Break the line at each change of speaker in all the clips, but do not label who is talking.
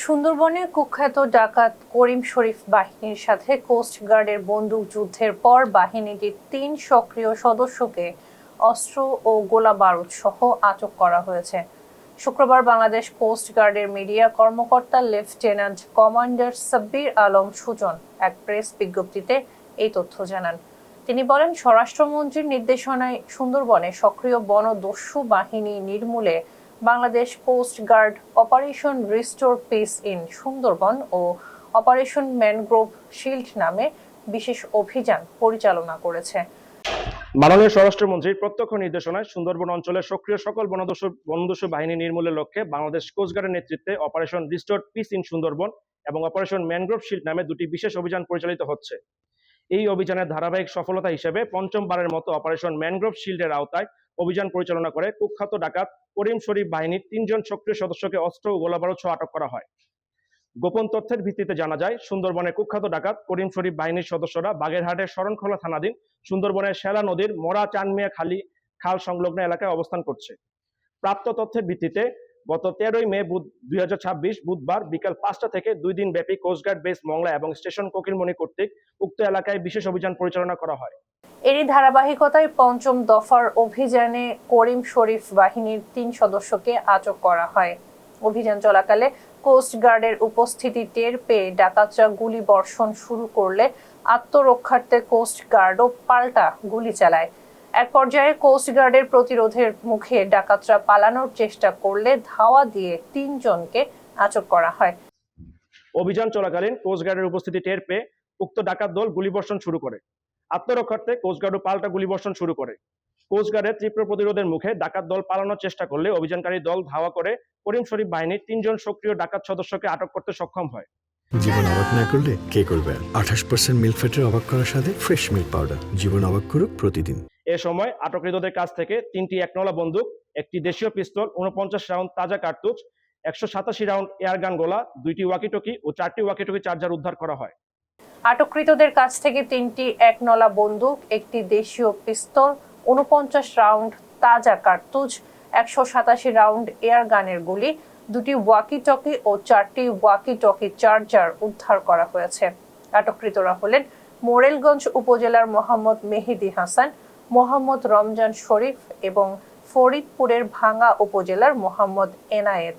সুন্দরবনে কুখ্যাত ডাকাত করিম শরীফ বাহিনীর সাথে কোস্ট গার্ডের বন্দুক যুদ্ধের পর বাহিনীটির ৩ সক্রিয় সদস্যকে অস্ত্র ও গোলা বারুদ সহ আটক করা হয়েছে। শুক্রবার বাংলাদেশ কোস্ট গার্ডের মিডিয়া কর্মকর্তা লেফটেন্যান্ট কমান্ডার সাব্বির আলম সুজন এক প্রেস বিজ্ঞপ্তিতে এই তথ্য জানান। তিনি বলেন, স্বরাষ্ট্রমন্ত্রীর নির্দেশনায় সুন্দরবনে সক্রিয় বনদস্যু বাহিনী নির্মূলে Bangladesh coast guard operation restore peace in Sundarban ও অপারেশন ম্যানগ্রোভ শিল্ড নামে বিশেষ অভিযান পরিচালনা করেছে।
মাননীয় স্বরাষ্ট্রমন্ত্রীর প্রত্যক্ষ নির্দেশনায় সুন্দরবন অঞ্চলের সক্রিয় সকল বনদস্যু বাহিনী নির্মূলের লক্ষ্যে বাংলাদেশ কোস্ট গার্ডের নেতৃত্বে operation restore peace in Sundarban এবং অপারেশন ম্যানগ্রোভ শিল্ড নামে দুটি বিশেষ অভিযান পরিচালিত হচ্ছে। এই অভিযানের ধারাবাহিক সফলতা হিসেবে পঞ্চমবারের মতো অপারেশন ম্যানগ্রোভ শিল্ডের আওতায় অভিযান পরিচালনা করে কুখ্যাত ডাকাত করিম শরীফ বাহিনীর ৩ জন সক্রিয় সদস্যকে অস্ত্র ও গোলাবারুদ সহ আটক করা হয়। গোপন তথ্যের ভিত্তিতে জানা যায়, সুন্দরবনের কুখ্যাত ডাকাত করিম শরীফ বাহিনীর সদস্যরা বাগেরহাটের শরণখোলা থানাধীন সুন্দরবনের শেলা নদীর মোরা চানমিয়া খাল সংলগ্ন এলাকায় অবস্থান করছে। প্রাপ্ত তথ্যের ভিত্তিতে গত 13ই মে 2026 বুধবার বিকাল 5টা থেকে 2 দিন ব্যাপী কোস্টগার্ড বেস মংলা এবং স্টেশন কোকিলমণি কর্তৃক উক্ত এলাকায় বিশেষ অভিযান পরিচালনা করা হয়।
এরই ধারাবাহিকতায় পঞ্চম দফার অভিযানে করিম শরীফ বাহিনীর 3 সদস্যকে আটক করা হয়। অভিযান চলাকালে কোস্ট গার্ডের উপস্থিতি টের পেয়ে ডাকাতরা গুলি বর্ষণ শুরু করলে আত্মরক্ষার্থে কোস্ট গার্ডও পাল্টা গুলি চালায়। এক পর্যায়ে কোস্ট গার্ডের প্রতিরোধের মুখে ডাকাতরা পালানোর চেষ্টা করলে ধাওয়া দিয়ে 3 জনকে আটক করা হয়।
অভিযান চলাকালীন কোস্ট গার্ডের উপস্থিতি টের পেয়ে উক্ত ডাকাত দল গুলিবর্ষণ শুরু করে। আত্মরক্ষার্থে কোস্ট গার্ডও পাল্টা গুলিবর্ষণ শুরু করে। কোস্ট গার্ডের তীব্র প্রতিরোধের মুখে ডাকাত দল পালানোর চেষ্টা করলে অভিযানকারী দল ধাওয়া করে করিম শরীফ বাহিনীর 3 জন সক্রিয় ডাকাত সদস্যকে আটক করতে সক্ষম হয়।
জীবন অবাক না করলে কে করবে? 28% মিল্ক ফ্যাটের অবাক করার সাথে ফ্রেশ মিল্ক পাউডার। জীবন অবাক করুক প্রতিদিন।
এ সময় আটককৃতদের কাছ থেকে 3টি একনলা বন্দুক, একটি দেশীয় পিস্তল, 49 রাউন্ড তাজা কার্তুজ, 187 রাউন্ড এয়ারগান গোলা, 2টি ওয়াকিটকি ও 4টি ওয়াকিটকি চার্জার উদ্ধার করা হয়।
আটককৃতদের কাছ থেকে 3টি একনলা বন্দুক, একটি দেশীয় পিস্তল, 49 রাউন্ড তাজা কার্তুজ, 187 রাউন্ড এয়ারগানের গুলি, 2টি ওয়াকি-টকি ও 4টি ওয়াকি-টকি চার্জার উদ্ধার করা হয়েছে। আটককৃতরা হলেন মোরেলগঞ্জ উপজেলার মোহাম্মদ মেহেদি হাসান, মোহাম্মদ রমজান শরীফ এবং ফরিদপুরের ভাঙ্গা উপজেলার মোহাম্মদ এনায়েত।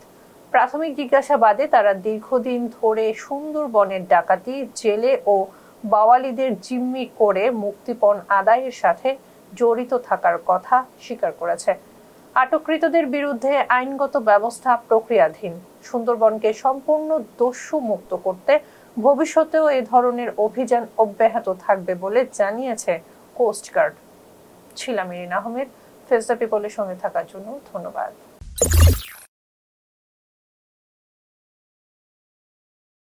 প্রাথমিক জিজ্ঞাসাবাদে তারা দীর্ঘদিন ধরে সুন্দরবনের ডাকাতি, জেলে ও বাওয়ালিদের জিম্মি করে মুক্তিপণ আদায়ের সাথে জড়িত থাকার কথা স্বীকার করেছে। আটককৃতদের বিরুদ্ধে আইনগত ব্যবস্থা প্রক্রিয়াধীন। সুন্দরবনকে সম্পূর্ণ দস্যু মুক্ত করতে ভবিষ্যতেও এ ধরনের অভিযান অব্যাহত থাকবে বলে জানিয়েছে কোস্ট গার্ড। ছিলাম ইরিন আহমেদ। ফেস দ্য পিপলের সঙ্গে থাকার জন্য ধন্যবাদ।